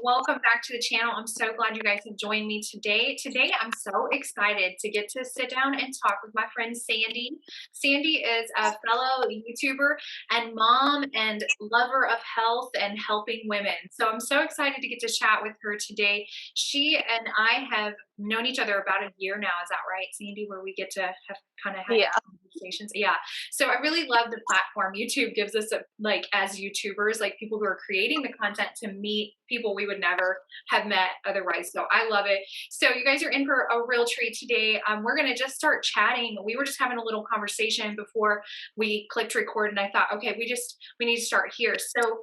welcome back to the channel. I'm so glad you guys have joined me today. Today, I'm so excited to get to sit down and talk with my friend Sandy. Sandy is a fellow YouTuber and mom and lover of health and helping women. So I'm so excited to get to chat with her today. She and I have known each other about a year now. Is that right, Sandy? Where we get to have Yeah. conversations. Yeah. So I really love the platform. YouTube gives us as YouTubers, like people who are creating the content to meet people we would never have met otherwise. So I love it. So you guys are in for a real treat today. We're going to just start chatting. We were just having a little conversation before we clicked record, and I thought, okay, we need to start here. So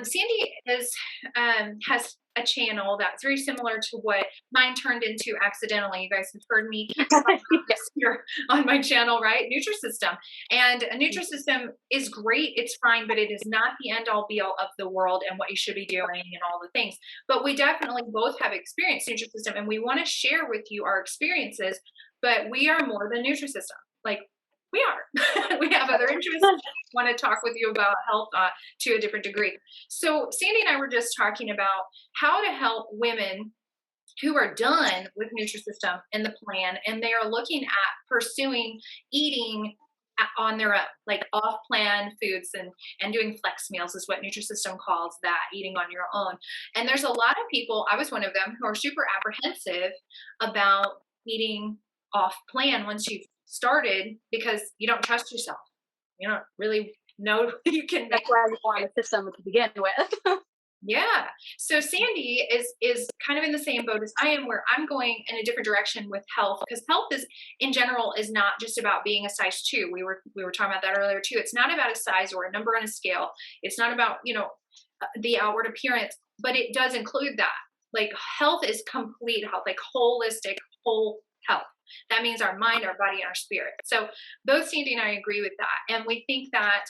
Sandy has a channel that's very similar to what mine turned into accidentally. You guys have heard me here on my channel, right? Nutrisystem. And a Nutrisystem is great. It's fine, but it is not the end all be all of the world and what you should be doing and all the things. But we definitely both have experienced Nutrisystem, and we want to share with you our experiences, but we are more than Nutrisystem. Like, we are. We have other interests. Want to talk with you about health to a different degree. So Sandy and I were just talking about how to help women who are done with Nutrisystem and the plan, and they are looking at pursuing eating on their own, like off-plan foods and doing flex meals is what Nutrisystem calls that, eating on your own. And there's a lot of people, I was one of them, who are super apprehensive about eating off plan once you've started because you don't trust yourself. You don't really know you can. That's why you want a system to begin with. Yeah. So Sandy is kind of in the same boat as I am, where I'm going in a different direction with health, because health is in general is not just about being a size 2. We were talking about that earlier too. It's not about a size or a number on a scale. It's not about, the outward appearance, but it does include that. Like, health is complete health, like holistic, whole health. That means our mind, our body, and our spirit. So both Sandy and I agree with that. And we think that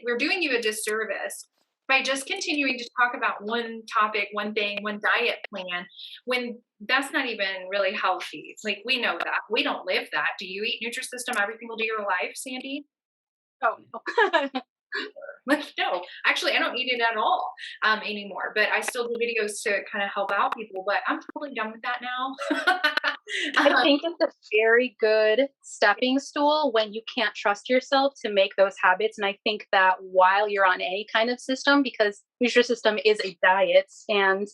we're doing you a disservice by just continuing to talk about one topic, one thing, one diet plan, when that's not even really healthy. Like, we know that. We don't live that. Do you eat Nutrisystem every single day of your life, Sandy? Oh, no. No, actually, I don't eat it at all anymore, but I still do videos to kind of help out people, but I'm totally done with that now. I think it's a very good stepping stool when you can't trust yourself to make those habits. And I think that while you're on any kind of system, because Nutrisystem is a diet, and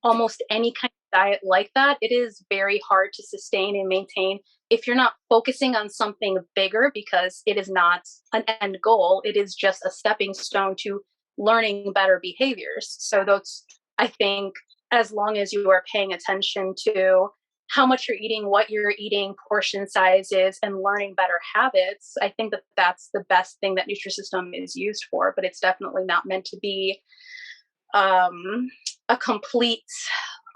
almost any kind of diet like that, it is very hard to sustain and maintain if you're not focusing on something bigger, because it is not an end goal. It is just a stepping stone to learning better behaviors. So that's, I think, as long as you are paying attention to how much you're eating, what you're eating, portion sizes, and learning better habits, I think that that's the best thing that Nutrisystem is used for. But it's definitely not meant to be a complete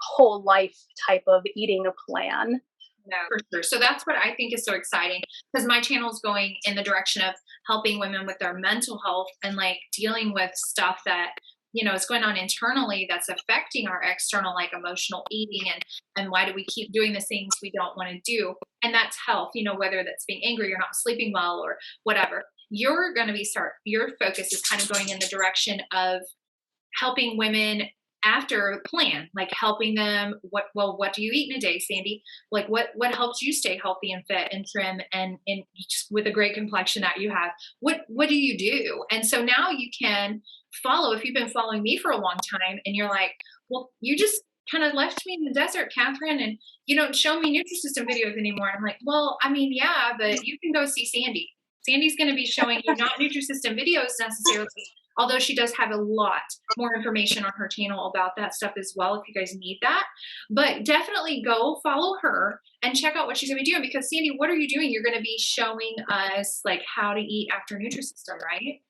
whole life type of eating plan. No, for sure. So that's what I think is so exciting, because my channel is going in the direction of helping women with their mental health and like dealing with stuff that, is going on internally that's affecting our external, like emotional eating, and why do we keep doing the things we don't want to do? And that's health, whether that's being angry or not sleeping well or whatever. Your focus is kind of going in the direction of helping women after plan, like helping them, what do you eat in a day, Sandy? Like what helps you stay healthy and fit and trim and just with a great complexion that you have? What do you do? And so now you can follow, if you've been following me for a long time and you're like, well, you just kind of left me in the desert, Catherine, and you don't show me Nutrisystem videos anymore. And I'm like, well, I mean, yeah, but you can go see Sandy. Sandy's going to be showing you not Nutrisystem videos necessarily, although she does have a lot more information on her channel about that stuff as well, if you guys need that. But definitely go follow her and check out what she's going to be doing, because Sandy, what are you doing? You're going to be showing us like how to eat after Nutrisystem, right?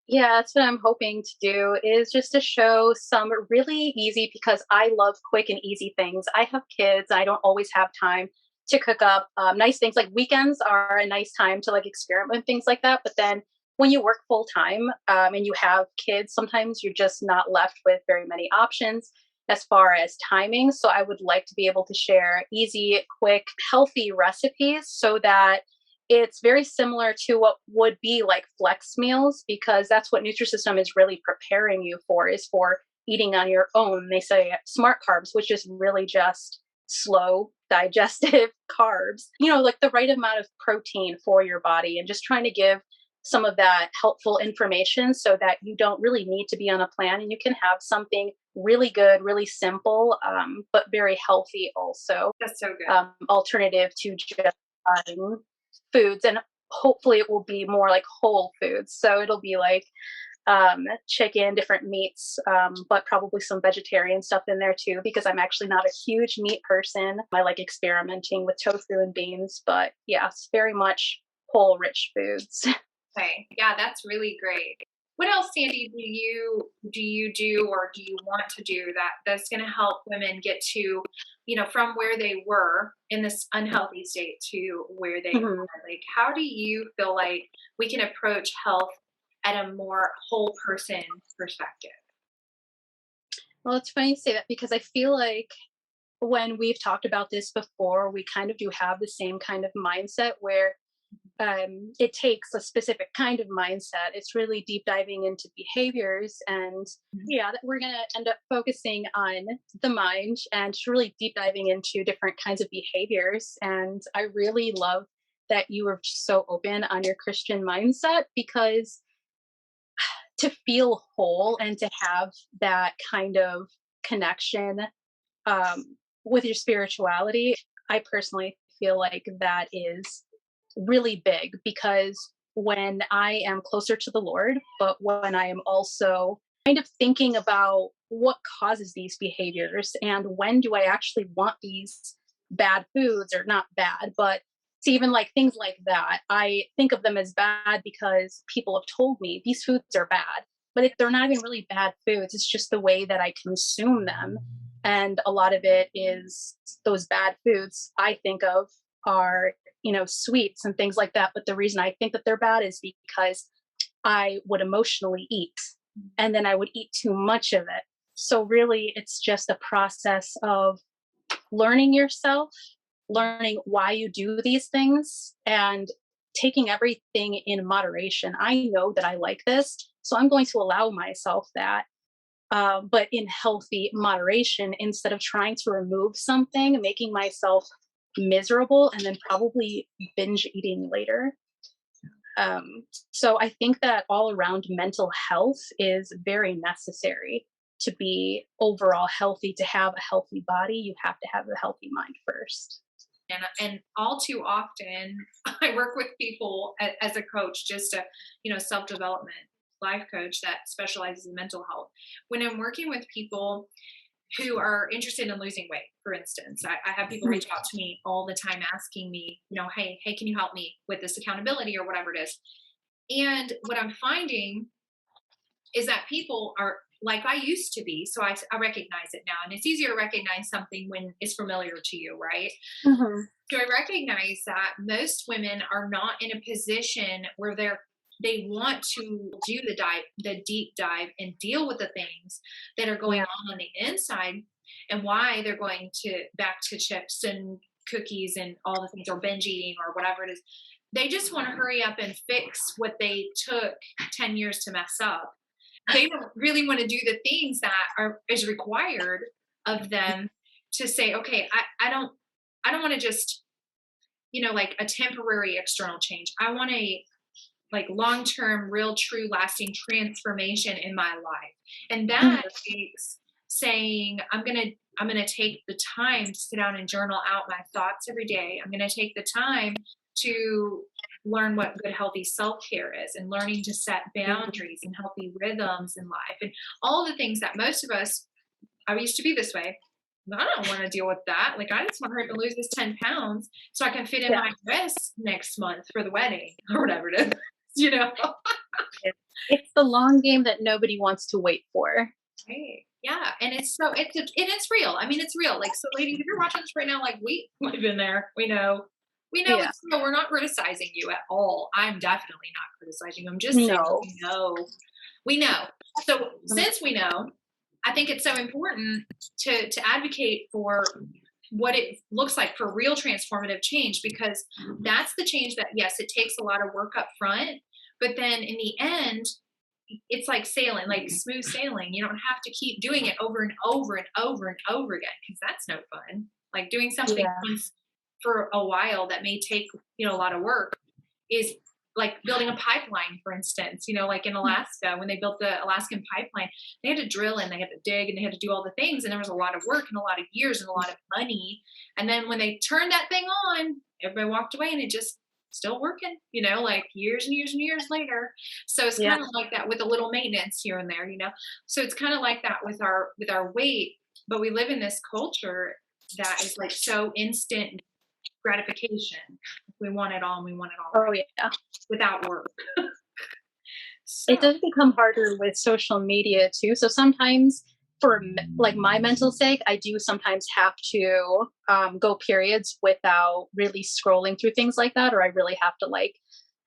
Yeah, that's what I'm hoping to do, is just to show some really easy, because I love quick and easy things. I have kids. I don't always have time to cook up nice things. Like, weekends are a nice time to like experiment with things like that. But then when you work full time and you have kids, sometimes you're just not left with very many options as far as timing. So I would like to be able to share easy, quick, healthy recipes so that it's very similar to what would be like flex meals, because that's what Nutrisystem is really preparing you for, is for eating on your own. They say smart carbs, which is really just slow digestive carbs, like the right amount of protein for your body, and just trying to give some of that helpful information so that you don't really need to be on a plan and you can have something really good, really simple, but very healthy also. That's so good. Alternative to just buying foods. And hopefully it will be more like whole foods. So it'll be like chicken, different meats, but probably some vegetarian stuff in there too, because I'm actually not a huge meat person. I like experimenting with tofu and beans, but yes, very much whole, rich foods. Okay. Yeah, that's really great. What else, Sandy, do you do or do you want to do that's going to help women get to, from where they were in this unhealthy state to where they Mhm. are? Like, how do you feel like we can approach health at a more whole person perspective? Well, it's funny you say that because I feel like when we've talked about this before, we kind of do have the same kind of mindset where it takes a specific kind of mindset. It's really deep diving into behaviors. And Mhm. yeah, that we're going to end up focusing on the mind and just really deep diving into different kinds of behaviors. And I really love that you were just so open on your Christian mindset, because to feel whole and to have that kind of connection with your spirituality, I personally feel like that is really big, because when I am closer to the Lord, but when I am also kind of thinking about what causes these behaviors and when do I actually want these bad foods, or not bad, but it's even like things like that. I think of them as bad because people have told me these foods are bad, but they're not even really bad foods. It's just the way that I consume them. And a lot of it is those bad foods I think of are, sweets and things like that. But the reason I think that they're bad is because I would emotionally eat and then I would eat too much of it. So really, it's just a process of learning yourself, learning why you do these things, and taking everything in moderation. I know that I like this, so I'm going to allow myself that, but in healthy moderation, instead of trying to remove something, making myself miserable, and then probably binge eating later. Um, so I think that all around mental health is very necessary to be overall healthy. To have a healthy body, you have to have a healthy mind first. And all too often, I work with people as a coach, just a self development life coach that specializes in mental health. When I'm working with people who are interested in losing weight, for instance, I have people Mhm. reach out to me all the time asking me, hey, can you help me with this accountability or whatever it is? And what I'm finding is that people are like I used to be. So I recognize it now. And it's easier to recognize something when it's familiar to you, right? Mhm. So I recognize that most women are not in a position where they want to do the deep dive and deal with the things that are going Yeah. on the inside, and why they're going to back to chips and cookies and all the things, or binge eating or whatever it is. They just want to hurry up and fix what they took 10 years to mess up. They don't really want to do the things that are is required of them to say, okay, I don't want to just, like a temporary external change. I want a like long-term, real, true, lasting transformation in my life. And Mhm. that takes saying, I'm gonna take the time to sit down and journal out my thoughts every day. I'm gonna take the time to learn what good healthy self-care is, and learning to set boundaries and healthy rhythms in life, and all the things that most of us, I used to be this way. I don't want to deal with that. Like, I just want her to lose this 10 pounds so I can fit in Yeah. my dress next month for the wedding or whatever it is, you know? It's the long game that nobody wants to wait for. Right. Yeah. And it's real. I mean, it's real. Like, so ladies, if you're watching this right now, like we've been there. We know Yeah. it's real. We're not criticizing you at all. I'm definitely not criticizing you. I'm just saying No. we know. So since we know, I think it's so important to advocate for what it looks like for real transformative change, because that's the change that, yes, it takes a lot of work up front, but then in the end, it's like sailing, like smooth sailing. You don't have to keep doing it over and over and over and over again because that's no fun. Like doing something Yeah. once for a while that may take, a lot of work is like building a pipeline, for instance, like in Alaska, when they built the Alaskan pipeline, they had to drill and they had to dig and they had to do all the things. And there was a lot of work and a lot of years and a lot of money. And then when they turned that thing on, everybody walked away and it just still working, like years and years and years later. So it's Yeah. kind of like that with a little maintenance here and there. So it's kind of like that with our weight, but we live in this culture that is like so instant gratification. We want it all and we want it all Oh, right yeah. without work. It So does become harder with social media too. So sometimes, for like my mental sake, I do sometimes have to go periods without really scrolling through things like that, or I really have to like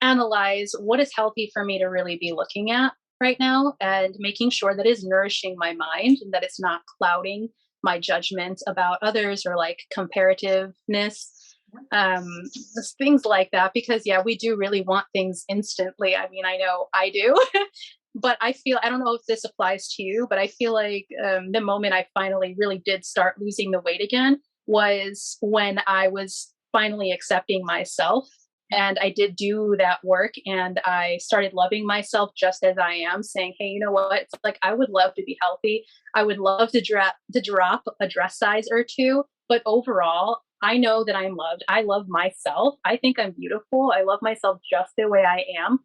analyze what is healthy for me to really be looking at right now, and making sure that is nourishing my mind and that it's not clouding my judgment about others or like comparativeness, um things like that. Because yeah, we do really want things instantly. I mean, I know I do. But I don't know if this applies to you, but I feel like the moment I finally really did start losing the weight again was when I was finally accepting myself. And I did do that work and I started loving myself just as I am, saying, hey, you know what? It's like I would love to be healthy. I would love to drop a dress size or two. But overall, I know that I'm loved. I love myself. I think I'm beautiful. I love myself just the way I am.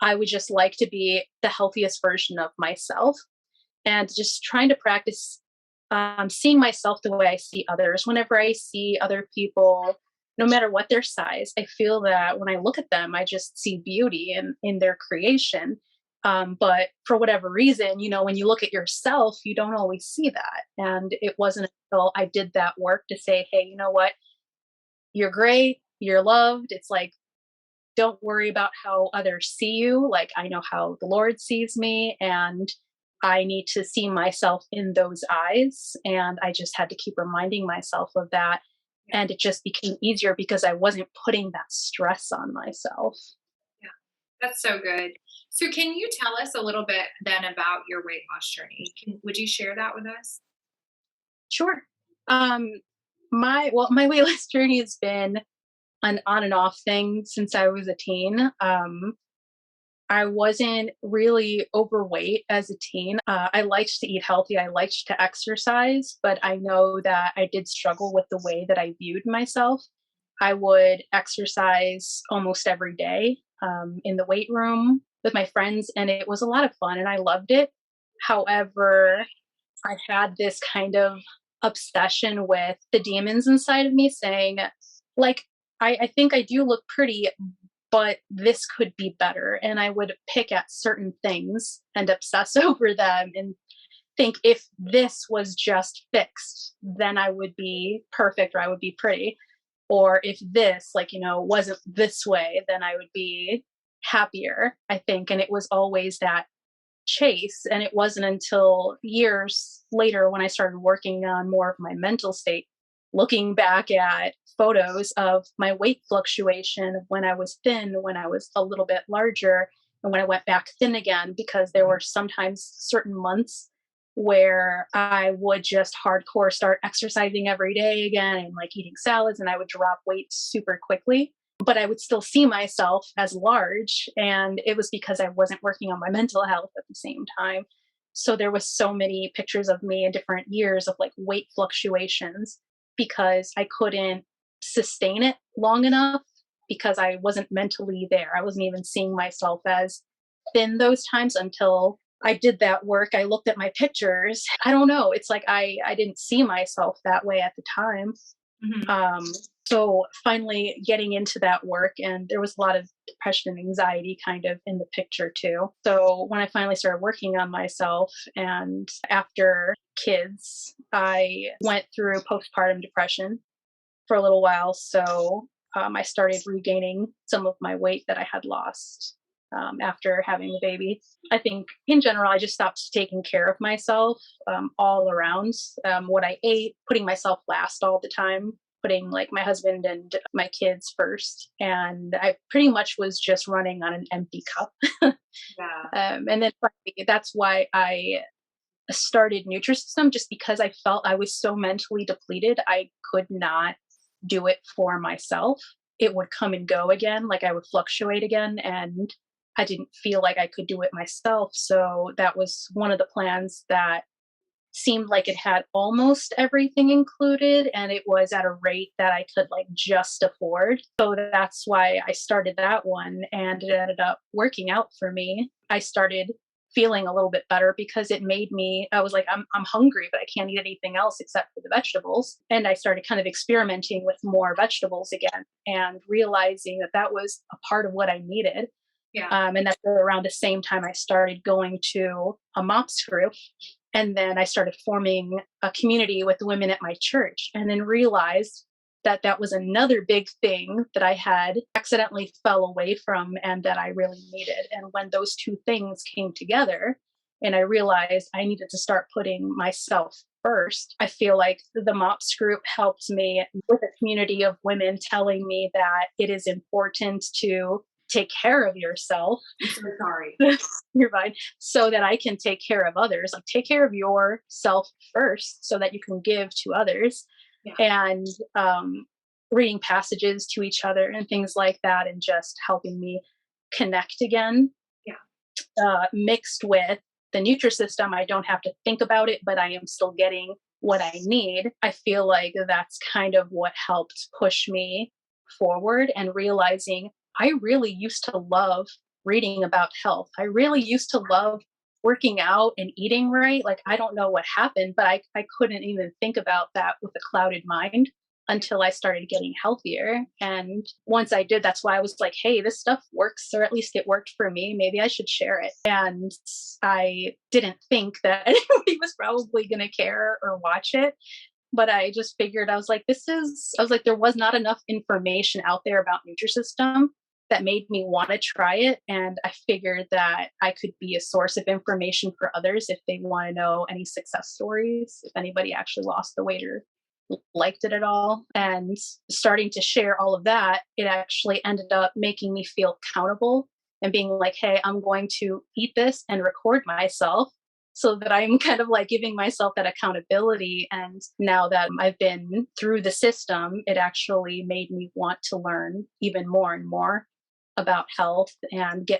I would just like to be the healthiest version of myself, and just trying to practice seeing myself the way I see others. Whenever I see other people, no matter what their size, I feel that when I look at them, I just see beauty in their creation. But for whatever reason, when you look at yourself, you don't always see that. And it wasn't until I did that work to say, hey, you know what? You're great. You're loved. It's like, don't worry about how others see you. Like, I know how the Lord sees me, and I need to see myself in those eyes. And I just had to keep reminding myself of that. yeah, And it just became easier because I wasn't putting that stress on myself. yeah, that's so good. So can you tell us a little bit then about your weight loss journey? Would you share that with us? Sure. Um, my weight loss journey has been an on and off thing since I was a teen. I wasn't really overweight as a teen. I liked to eat healthy. I liked to exercise, but I know that I did struggle with the way that I viewed myself. I would exercise almost every day in the weight room with my friends, and it was a lot of fun, and I loved it. However, I had this kind of obsession with the demons inside of me saying, like, I think I do look pretty, but this could be better. And I would pick at certain things and obsess over them and think if this was just fixed, then I would be perfect or I would be pretty. Or if this, like, wasn't this way, then I would be happier, I think. And it was always that chase. And it wasn't until years later when I started working on more of my mental state, looking back at photos of my weight fluctuation of when I was thin, when I was a little bit larger, and when I went back thin again, because there were sometimes certain months where I would just hardcore start exercising every day again and like eating salads, and I would drop weight super quickly. But I would still see myself as large. And it was because I wasn't working on my mental health at the same time. So there was so many pictures of me in different years of like weight fluctuations because I couldn't sustain it long enough because I wasn't mentally there. I wasn't even seeing myself as thin those times until I did that work. I looked at my pictures. I don't know. It's like I didn't see myself that way at the time. Hmm. Um, so finally getting into that work, and there was a lot of depression and anxiety kind of in the picture too. So when I finally started working on myself, and after kids, I went through postpartum depression for a little while. So I started regaining some of my weight that I had lost after having the baby. I think in general, I just stopped taking care of myself all around. What I ate, putting myself last all the time. putting like my husband and my kids first. And I pretty much was just running on an empty cup. Yeah. And then finally, that's why I started Nutrisystem, just because I felt I was so mentally depleted. I could not do it for myself. It would come and go again, like I would fluctuate again. And I didn't feel like I could do it myself. So that was one of the plans that seemed like it had almost everything included, and it was at a rate that I could like just afford. So that's why I started that one, and it ended up working out for me. I started feeling a little bit better because it made me, I was like, I'm hungry, but I can't eat anything else except for the vegetables. And I started kind of experimenting with more vegetables again and realizing that that was a part of what I needed. Yeah. And that's around the same time I started going to a MOPS group. And then I started forming a community with the women at my church, and then realized that that was another big thing that I had accidentally fell away from and that I really needed. And when those two things came together and I realized I needed to start putting myself first, I feel like the MOPS group helped me with a community of women telling me that it is important to take care of yourself. I'm so sorry. You're fine. So that I can take care of others. Like, take care of yourself first so that you can give to others. Yeah. And reading passages to each other and things like that, and just helping me connect again. Yeah. Mixed with the Nutrisystem, I don't have to think about it, but I am still getting what I need. I feel like that's kind of what helped push me forward, and realizing I really used to love reading about health. I really used to love working out and eating right. Like, I don't know what happened, but I couldn't even think about that with a clouded mind until I started getting healthier. And once I did, that's why I was like, hey, this stuff works, or at least it worked for me. Maybe I should share it. And I didn't think that anybody was probably going to care or watch it. But I just figured, I was like, there was not enough information out there about Nutrisystem that made me want to try it. And I figured that I could be a source of information for others if they want to know any success stories, if anybody actually lost the weight or liked it at all. And starting to share all of that, it actually ended up making me feel accountable and being like, hey, I'm going to eat this and record myself, so that I'm kind of like giving myself that accountability. And now that I've been through the system, it actually made me want to learn even more and more about health, and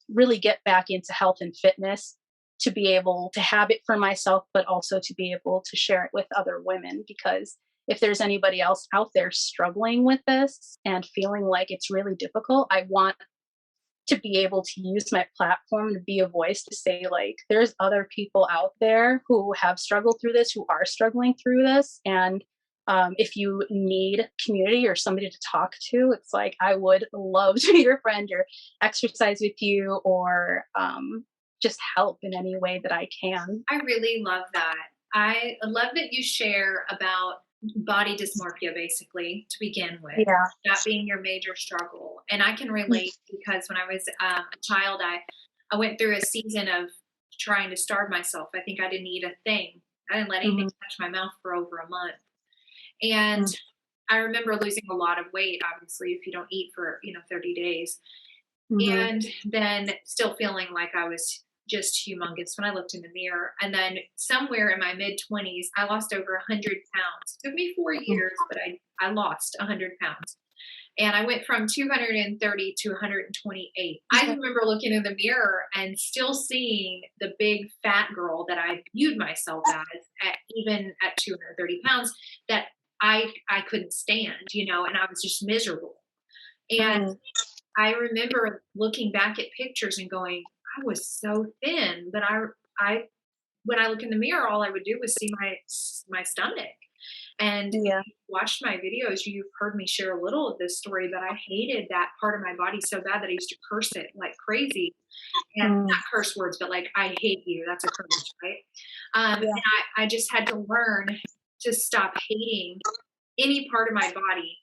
really get back into health and fitness, to be able to have it for myself, but also to be able to share it with other women. Because if there's anybody else out there struggling with this and feeling like it's really difficult, I want to be able to use my platform to be a voice, to say, like, there's other people out there who have struggled through this, who are struggling through this. And if you need community or somebody to talk to, it's like, I would love to be your friend, or exercise with you, or just help in any way that I can. I really love that. I love that you share about body dysmorphia, basically, to begin with, Yeah. that being your major struggle. And I can relate, because when I was a child, I went through a season of trying to starve myself. I think I didn't eat a thing. I didn't let anything touch my mouth for over a month. And I remember losing a lot of weight, obviously, if you don't eat for, 30 days. And then still feeling like I was just humongous when I looked in the mirror. And then somewhere in my mid 20s, I lost over 100 pounds. It took me 4 years, but I lost 100 pounds. And I went from 230 to 128. I remember looking in the mirror and still seeing the big fat girl that I viewed myself as, even at 230 pounds, that I couldn't stand, and I was just miserable. And I remember looking back at pictures and going, I was so thin, but I when I look in the mirror, all I would do was see my stomach. And if you watched my videos, you've heard me share a little of this story, but I hated that part of my body so bad that I used to curse it like crazy. And not curse words, but like, I hate you. That's a curse, right? And I just had to learn to stop hating any part of my body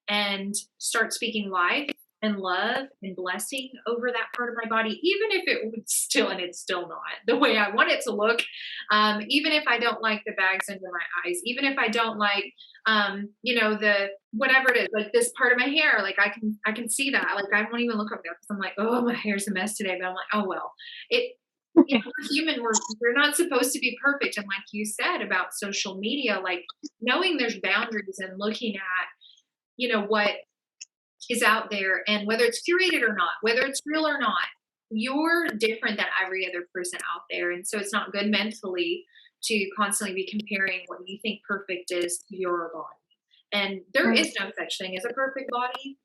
and start speaking life and love and blessing over that part of my body, even if it would still, and it's still not the way I want it to look. Even if I don't like the bags under my eyes, even if I don't like, the whatever it is, like this part of my hair, like I can see that. Like I won't even look up there because I'm like, oh, my hair's a mess today. But I'm like, oh well, it. We're human. We're not supposed to be perfect. And like you said about social media, like knowing there's boundaries and looking at, what is out there and whether it's curated or not, whether it's real or not, you're different than every other person out there. And so it's not good mentally to constantly be comparing what you think perfect is to your body. And there Mm. is no such thing as a perfect body,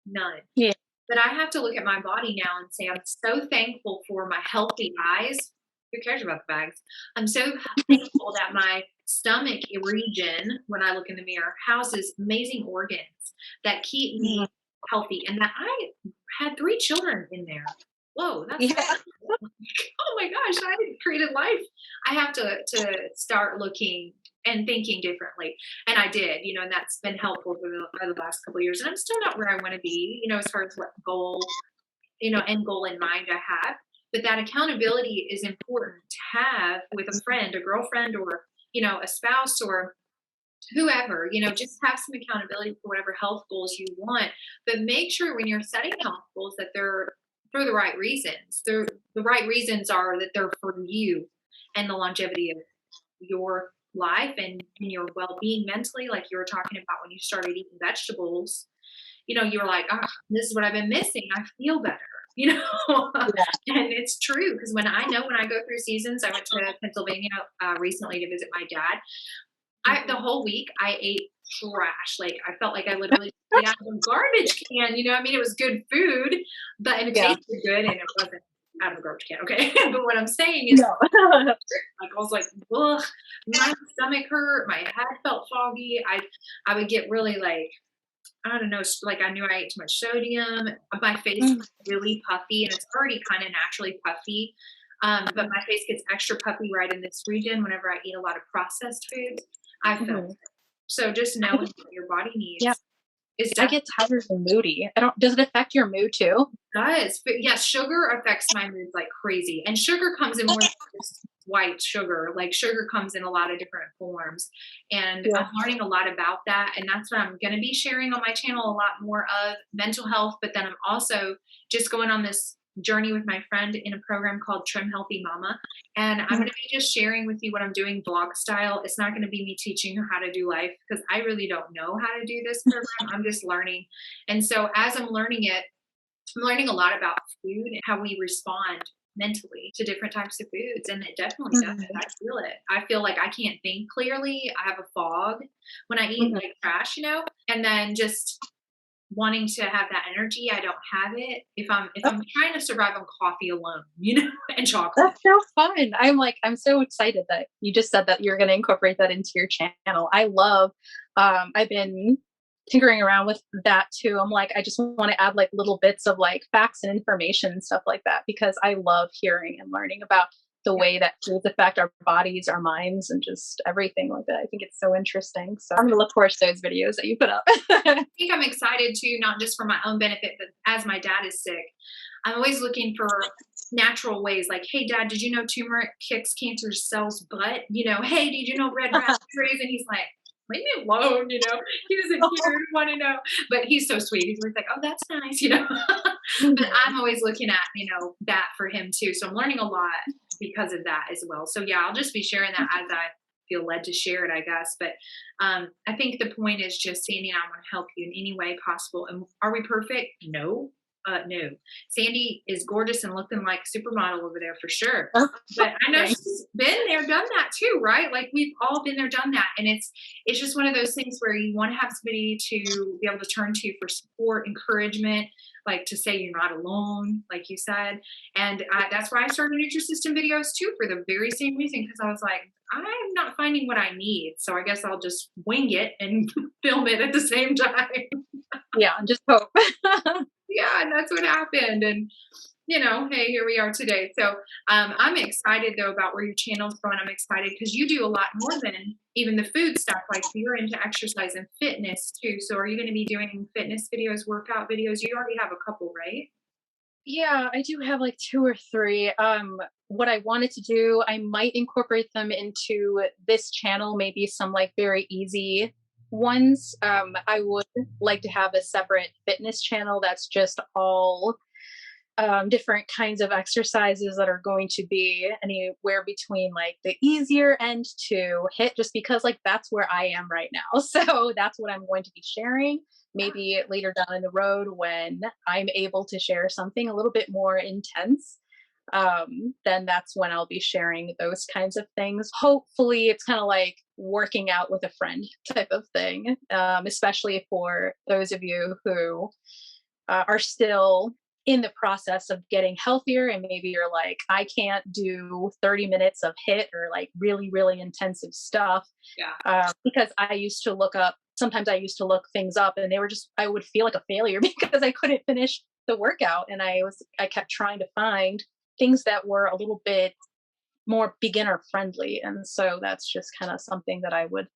none. Yeah. But I have to look at my body now and say, I'm so thankful for my healthy eyes. Who cares about the bags? I'm so thankful that my stomach region, when I look in the mirror, houses amazing organs that keep me Mm. healthy, and that I had 3 children in there. Whoa, that's so Yeah. oh my gosh, I created life. I have to start looking and thinking differently. And I did, and that's been helpful for the last couple of years. And I'm still not where I want to be, as far as what goal, end goal in mind I have. But that accountability is important to have with a friend, a girlfriend, or, a spouse or whoever, just have some accountability for whatever health goals you want. But make sure when you're setting health goals that they're for the right reasons. The right reasons are that they're for you and the longevity of your life and your well-being mentally, like you were talking about when you started eating vegetables. You were like, oh, this is what I've been missing. I feel better, Yeah. and it's true because when I go through seasons, I went to Pennsylvania recently to visit my dad. The whole week I ate trash. Like I felt like I literally ate out of a garbage can. I mean, it was good food, and it Yeah. tasted good, and it wasn't out of a garbage can. Okay, but what I'm saying is, No. like I was like, ugh, my stomach hurt, my head felt foggy. I would get really like, I don't know, like I knew I ate too much sodium. My face Mm. was really puffy, and it's already kind of naturally puffy. But my face gets extra puffy right in this region whenever I eat a lot of processed foods. I felt Mhm. it. So just knowing what your body Yeah. needs is I definitely get tired and moody. I don't Does it affect your mood too? does. But yes, sugar affects my mood like crazy. And sugar comes in more than just white sugar. Like sugar comes in a lot of different forms. And Yeah. I'm learning a lot about that. And that's what I'm going to be sharing on my channel a lot more of mental health. But then I'm also just going on this journey with my friend in a program called Trim Healthy Mama. And I'm going to be just sharing with you what I'm doing vlog style. It's not going to be me teaching you how to do life because I really don't know how to do this program. I'm just learning. And so as I'm learning it, I'm learning a lot about food and how we respond mentally to different types of foods. And it definitely does. Mhm. I feel it. I feel like I can't think clearly. I have a fog when I eat Mhm. like trash, and then just wanting to have that energy. I don't have it if I'm trying to survive on coffee alone, and chocolate. That's so fun. I'm so excited that you just said that you're going to incorporate that into your channel. I've been tinkering around with that too. I'm like, I just want to add like little bits of like facts and information and stuff like that because I love hearing and learning about the Yeah. way that foods affect our bodies, our minds, and just everything like that. I think it's so interesting. So I'm going to look forward to those videos that you put up. I think I'm excited too, not just for my own benefit, but as my dad is sick, I'm always looking for natural ways. Like, hey, dad, did you know turmeric kicks cancer cells' butt? Hey, did you know red raspberries? And he's like, leave me alone. He doesn't care, want to know. But he's so sweet. He's always like, oh, that's nice. But Mhm. I'm always looking at, that for him too. So I'm learning a lot because of that as well. So yeah, I'll just be sharing that as I feel led to share it, I guess. But I think the point is just, Sandy and I want to help you in any way possible. And are we perfect? No. No. Sandy is gorgeous and looking like a supermodel over there for sure. But I know Thanks. she's been there, done that too, right? Like we've all been there, done that. And it's just one of those things where you want to have somebody to be able to turn to for support, encouragement, like to say you're not alone, like you said. And that's why I started Nutrisystem videos too, for the very same reason, because I was like, I'm not finding what I need. So I guess I'll just wing it and film it at the same time. Yeah, and just hope. Yeah, and that's what happened. And hey, here we are today. So I'm excited though about where your channel's going. I'm excited because you do a lot more than even the food stuff. Like you're into exercise and fitness too. So are you going to be doing fitness videos, workout videos? You already have a couple, right? Yeah, I do have like two or three. What I wanted to do, I might incorporate them into this channel, maybe some like very easy ones. I would like to have a separate fitness channel that's just all different kinds of exercises that are going to be anywhere between like the easier end to hit, just because like that's where I am right now. So that's what I'm going to be sharing. Maybe later down in the road when I'm able to share something a little bit more intense, then that's when I'll be sharing those kinds of things. Hopefully, it's kind of like working out with a friend type of thing, especially for those of you who are still in the process of getting healthier, and maybe you're like, I can't do 30 minutes of hit or like really really intensive stuff, Yeah. because I used to look up, sometimes I used to look things up and they were just, I would feel like a failure because I couldn't finish the workout, and I kept trying to find things that were a little bit more beginner friendly, and so that's just kind of something that I would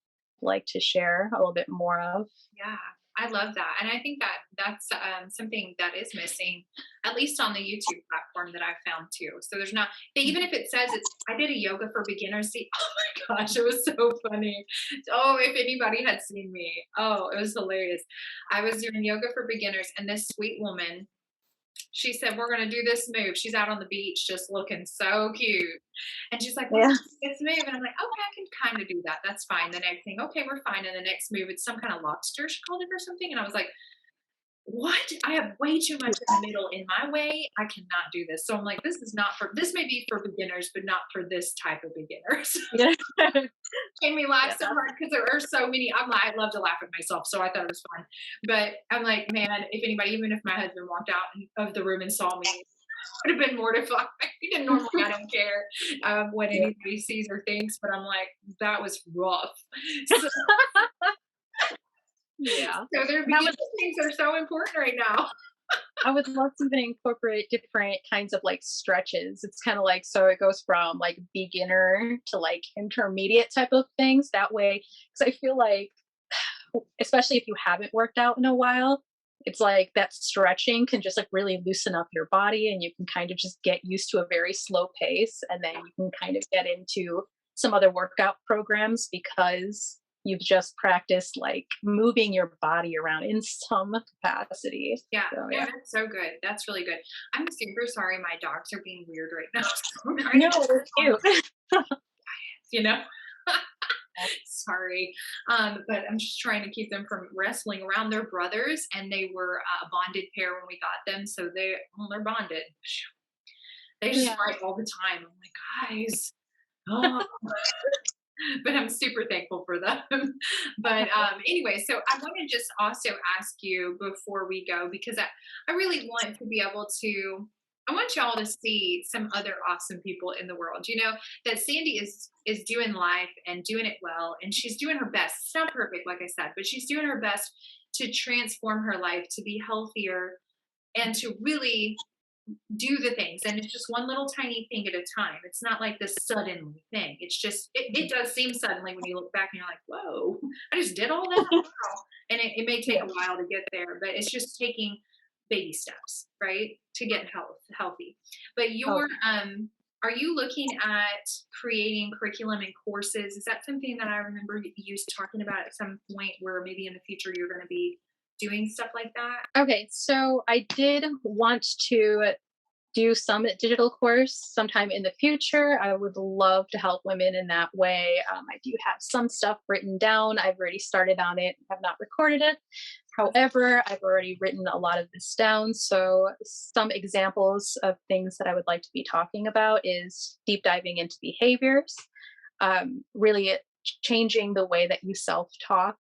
like to share a little bit more of. Yeah, I love that, and I think that that's something that is missing, at least on the YouTube platform that I found too. So there's not even if it says it's. I did a yoga for beginners. See, oh my gosh, it was so funny. Oh, if anybody had seen me, oh, it was hilarious. I was doing yoga for beginners, and this sweet woman, she said, "We're gonna do this move." She's out on the beach, just looking so cute. And she's like, "We're Yeah. gonna do this move." And I'm like, "Okay, I can kind of do that. That's fine." The next thing, "Okay, we're fine." And the next move, it's some kind of lobster, she called it or something. And I was like, "What? I have way too much in the middle in my way. I cannot do this." So I'm like, "This is not for, this may be for beginners, but not for this type of beginners." Yeah. Made me laugh Yeah, so hard because there are so many. I love to laugh at myself, so I thought it was fun. But I'm like, man, if anybody, even if my husband walked out of the room and saw me, would have been mortified. And normally I don't care what yeah. anybody sees or thinks, but I'm like, that was rough. So, Yeah. so their And beginning things are so important right now. I would love to even incorporate different kinds of like stretches. It's kind of like, so it goes from like beginner to like intermediate type of things. That way, because I feel like, especially if you haven't worked out in a while, it's like that stretching can just like really loosen up your body, and you can kind of just get used to a very slow pace. And then you can kind of get into some other workout programs because you've just practiced like moving your body around in some capacity. Yeah, So, no, yeah. that's so good. That's really good. I'm super sorry my dogs are being weird right now. So I'm trying to No, keep they're them on, cute. you know. Sorry. But I'm just trying to keep them from wrestling around their brothers, and they were a bonded pair when we got them. So they're bonded. They just Yeah. fight all the time. I'm like, guys, oh. But I'm super thankful for them. But anyway, so I want to just also ask you before we go, because I really want to be able to. I want y'all to see some other awesome people in the world. That Sandy is doing life and doing it well, and she's doing her best. It's not perfect, like I said, but she's doing her best to transform her life to be healthier and to really do the things, and it's just one little tiny thing at a time. It's not like this suddenly thing. It's just it does seem suddenly when you look back and you're like, whoa, I just did all that. Wow. And it may take Yeah. a while to get there, but it's just taking baby steps, right, to get healthy. But Oh, are you looking at creating curriculum and courses? Is that something that I remember you talking about at some point, where maybe in the future you're going to be doing stuff like that? okay. So I did want to do some digital course sometime in the future. I would love to help women in that way. I do have some stuff written down. I've already started on it, have not recorded it. However, I've already written a lot of this down. So, some examples of things that I would like to be talking about is deep diving into behaviors, really changing the way that you self talk.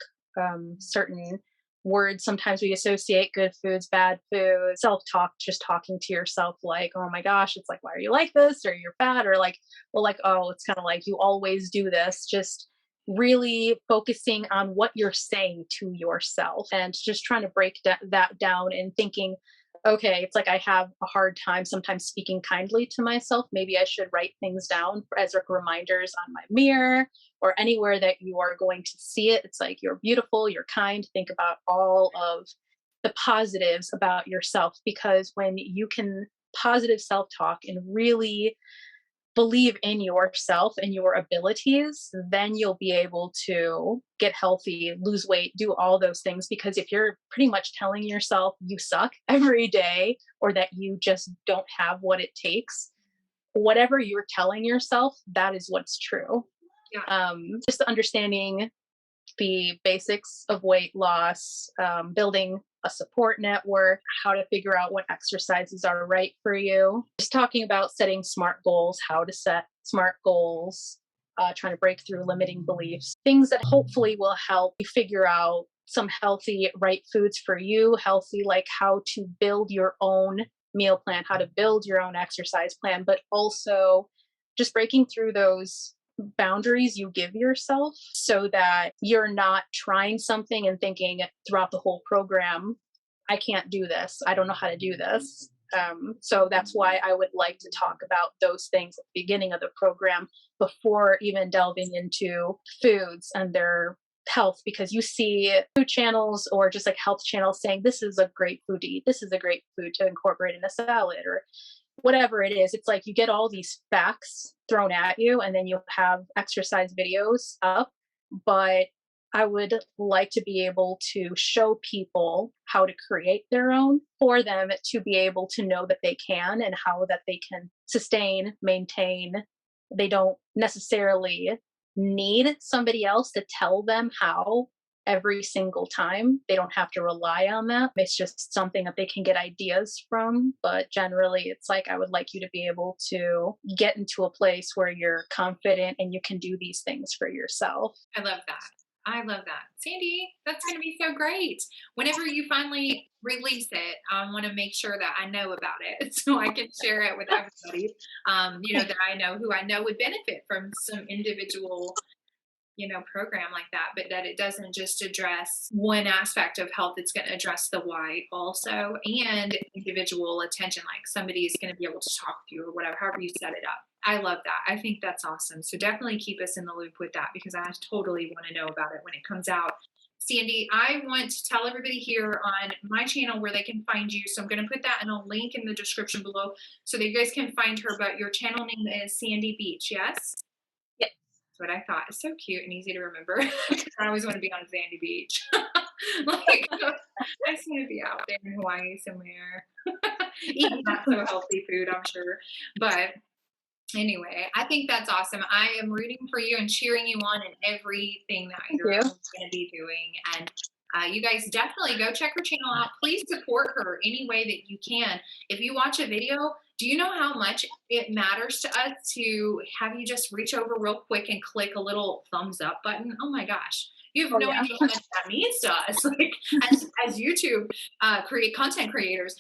Certain words sometimes we associate good foods, bad foods, self talk, just talking to yourself like, oh my gosh, it's like, why are you like this? Or you're fat, or like, well, like, oh, it's kind of like you always do this. Just really focusing on what you're saying to yourself and just trying to break that down and thinking okay, it's like I have a hard time sometimes speaking kindly to myself. Maybe I should write things down as like reminders on my mirror or anywhere that you are going to see it. It's like you're beautiful, you're kind. Think about all of the positives about yourself, because when you can positive self talk and really believe in yourself and your abilities, then you'll be able to get healthy, lose weight, do all those things. Because if you're pretty much telling yourself you suck every day or that you just don't have what it takes, whatever you're telling yourself, that is what's true. Yeah. Just understanding the basics of weight loss, building a support network, how to figure out what exercises are right for you. Just talking about setting smart goals, how to set smart goals, trying to break through limiting beliefs, things that hopefully will help you figure out some healthy, right foods for you, healthy, like how to build your own meal plan, how to build your own exercise plan, but also just breaking through those boundaries you give yourself so that you're not trying something and thinking throughout the whole program, I can't do this. I don't know how to do this. So that's why I would like to talk about those things at the beginning of the program before even delving into foods and their health, because you see food channels or just like health channels saying this is a great food to eat, this is a great food to incorporate in a salad or whatever it is. It's like you get all these facts thrown at you and then you'll have exercise videos up. But I would like to be able to show people how to create their own for them to be able to know that they can and how that they can sustain, maintain. They don't necessarily need somebody else to tell them how every single time. They don't have to rely on that. It's just something that they can get ideas from. But generally, it's like I would like you to be able to get into a place where you're confident and you can do these things for yourself. I love that. I love that. Sandy, that's going to be so great. Whenever you finally release it, I want to make sure that I know about it so I can share it with everybody, that I know who I know would benefit from some individual program like that, but that it doesn't just address one aspect of health, it's going to address the why also, and individual attention, like somebody is going to be able to talk with you or whatever, however you set it up. I love that. I think that's awesome. So definitely keep us in the loop with that because I totally want to know about it when it comes out. Sandy, I want to tell everybody here on my channel where they can find you. So I'm going to put that in a link in the description below so that you guys can find her. But your channel name is Sandy Beach, yes? What I thought. It's so cute and easy to remember. I always want to be on Sandy Beach. Like, I just want to be out there in Hawaii somewhere, eating not so healthy food, I'm sure. But anyway, I think that's awesome. I am rooting for you and cheering you on in everything that Thank you're you. going to be doing. And you guys definitely go check her channel out. Please support her any way that you can. If you watch a video, do you know how much it matters to us to have you just reach over real quick and click a little thumbs up button? Oh my gosh. You have Oh, no yeah. idea how much that means to us. Like as YouTube content creators,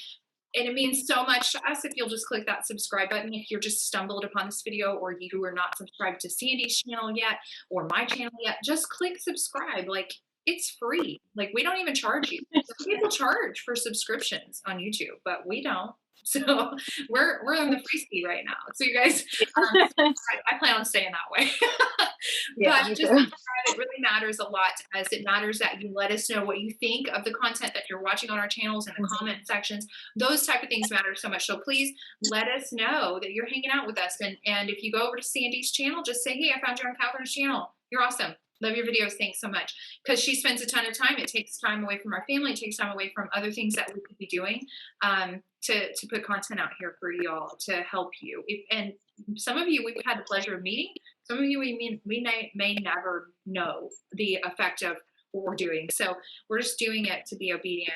and it means so much to us if you'll just click that subscribe button. If you're just stumbled upon this video or you are not subscribed to Sandy's channel yet or my channel yet, just click subscribe. Like it's free. Like we don't even charge you. Some people charge for subscriptions on YouTube, but we don't. So we're on the free ski right now. So you guys, I plan on staying that way. Yeah, But me just too. subscribe. It really matters a lot to us. It matters that you let us know what you think of the content that you're watching on our channels in the comment sections. Those type of things matter so much. So please let us know that you're hanging out with us. And if you go over to Sandy's channel, just say, hey, I found you on Catherine's channel. You're awesome. Love your videos. Thanks so much. Because she spends a ton of time. It takes time away from our family. It takes time away from other things that we could be doing to put content out here for y'all to help you. And some of you we've had the pleasure of meeting. Some of you we may never know the effect of what we're doing. So we're just doing it to be obedient,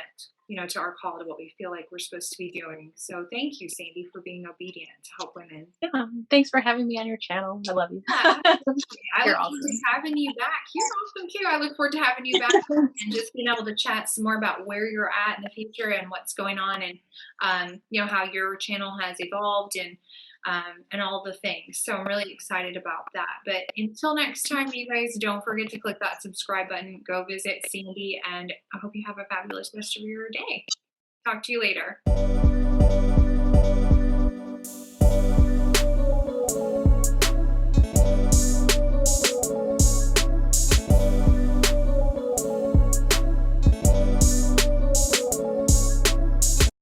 to our call, to what we feel like we're supposed to be doing. So thank you, Sandy, for being obedient to help women. Yeah. Thanks for having me on your channel. I love you. Yeah, I You're look awesome. forward to having you back. You're awesome too. I look forward to having you back and just being able to chat some more about where you're at in the future and what's going on and how your channel has evolved and all the things. So I'm really excited about that. But until next time, you guys, don't forget to click that subscribe button. Go visit Sandy, and I hope you have a fabulous rest of your day. Talk to you later.